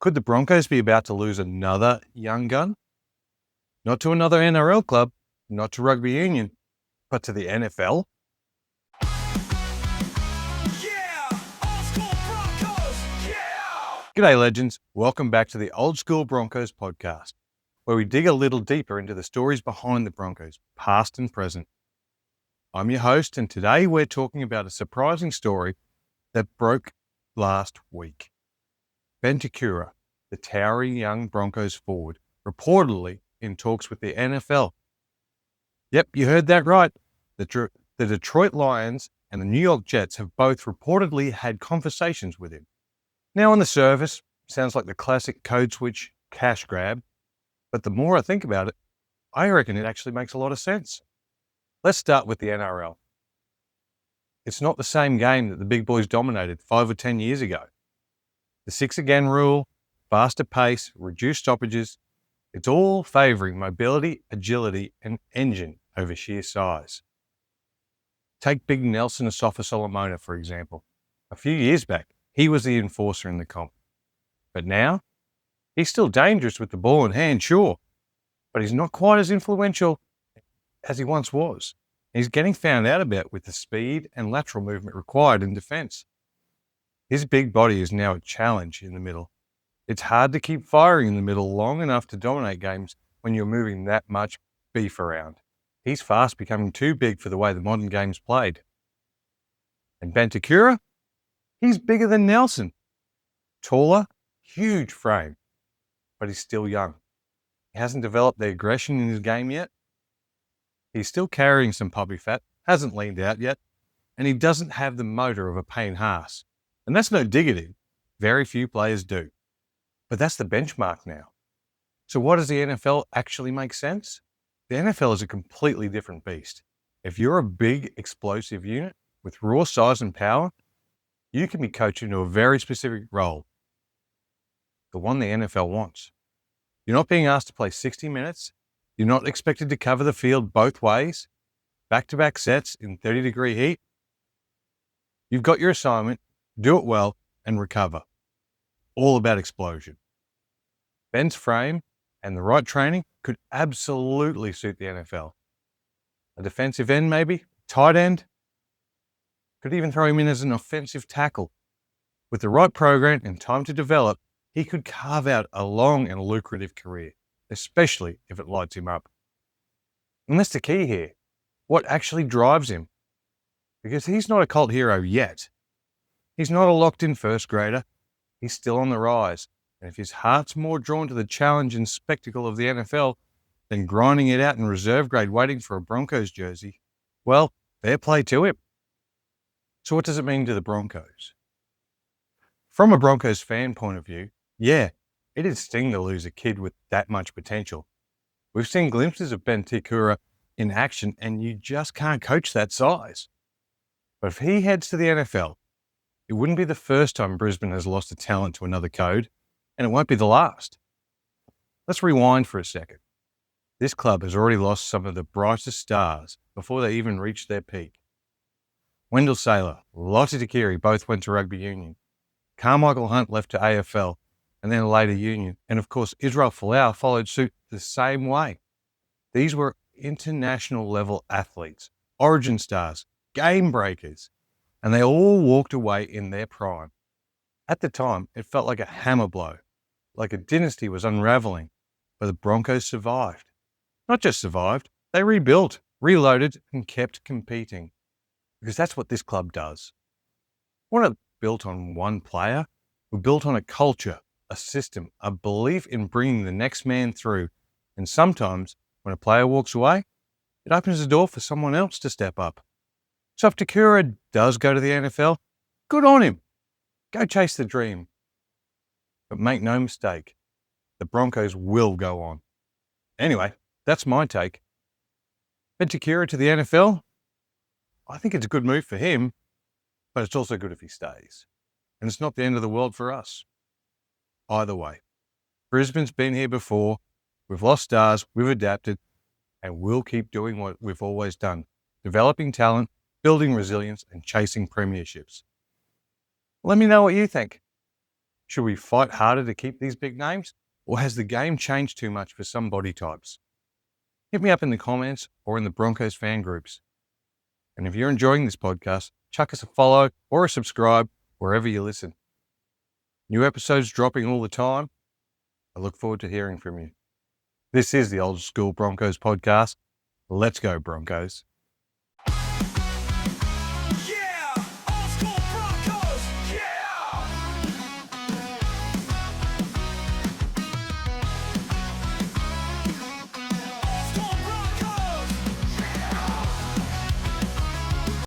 Could the Broncos be about to lose another young gun? Not to another NRL club, not to rugby union, but to the NFL? Yeah! Old Skool Broncos! Yeah! G'day legends, welcome back to the Old Skool Broncos Podcast, where we dig a little deeper into the stories behind the Broncos, past and present. I'm your host, and today we're talking about a surprising story that broke last week. Ben Te-Kura, the towering young Broncos forward, reportedly in talks with the NFL. Yep, you heard that right. The Detroit Lions and the New York Jets have both reportedly had conversations with him. Now on the surface, sounds like the classic code switch cash grab, but the more I think about it, I reckon it actually makes a lot of sense. Let's start with the NRL. It's not the same game that the big boys dominated 5 or 10 years ago. The 6 again rule, faster pace, reduced stoppages, it's all favouring mobility, agility and engine over sheer size. Take Big Nelson Asafa-Solomona, for example. A few years back, he was the enforcer in the comp. But now, he's still dangerous with the ball in hand, sure, but he's not quite as influential as he once was. He's getting found out about with the speed and lateral movement required in defence. His big body is now a challenge in the middle. It's hard to keep firing in the middle long enough to dominate games when you're moving that much beef around. He's fast becoming too big for the way the modern game's played. And Ben Te-Kura? He's bigger than Nelson. Taller, huge frame, but he's still young. He hasn't developed the aggression in his game yet. He's still carrying some puppy fat, hasn't leaned out yet, and he doesn't have the motor of a Payne Haas. And that's no dig at him. Very few players do. But that's the benchmark now. So what does the NFL actually make sense? The NFL is a completely different beast. If you're a big, explosive unit with raw size and power, you can be coached into a very specific role. The one the NFL wants. You're not being asked to play 60 minutes. You're not expected to cover the field both ways, back-to-back sets in 30-degree heat. You've got your assignment, do it well, and recover. All about explosion. Ben's frame and the right training could absolutely suit the NFL. A defensive end maybe, tight end. Could even throw him in as an offensive tackle. With the right program and time to develop, he could carve out a long and lucrative career, especially if it lights him up. And that's the key here. What actually drives him? Because he's not a cult hero yet. He's not a locked-in first grader. He's still on the rise. And if his heart's more drawn to the challenge and spectacle of the NFL than grinding it out in reserve grade waiting for a Broncos jersey, well, fair play to him. So what does it mean to the Broncos? From a Broncos fan point of view, yeah, it'd sting to lose a kid with that much potential. We've seen glimpses of Ben Te-Kura in action, and you just can't coach that size. But if he heads to the NFL, it wouldn't be the first time Brisbane has lost a talent to another code, and it won't be the last. Let's rewind for a second. This club has already lost some of the brightest stars before they even reached their peak. Wendell Sailor, Lote Tuqiri both went to rugby union. Karmichael left to AFL, and then later union. And of course, Israel Folau followed suit the same way. These were international level athletes, origin stars, game breakers, and they all walked away in their prime. At the time, it felt like a hammer blow, like a dynasty was unraveling, but the Broncos survived. Not just survived, they rebuilt, reloaded, and kept competing. Because that's what this club does. We're not built on one player, we're built on a culture, a system, a belief in bringing the next man through. And sometimes, when a player walks away, it opens the door for someone else to step up. So if Te-Kura does go to the NFL, good on him. Go chase the dream. But make no mistake, the Broncos will go on. Anyway, that's my take. Ben Te-Kura to the NFL? I think it's a good move for him, but it's also good if he stays. And it's not the end of the world for us. Either way, Brisbane's been here before. We've lost stars, we've adapted, and we'll keep doing what we've always done. Developing talent, building resilience, and chasing premierships. Let me know what you think. Should we fight harder to keep these big names? Or has the game changed too much for some body types? Hit me up in the comments or in the Broncos fan groups. And if you're enjoying this podcast, chuck us a follow or a subscribe wherever you listen. New episodes dropping all the time. I look forward to hearing from you. This is the Old Skool Broncos Podcast. Let's go, Broncos.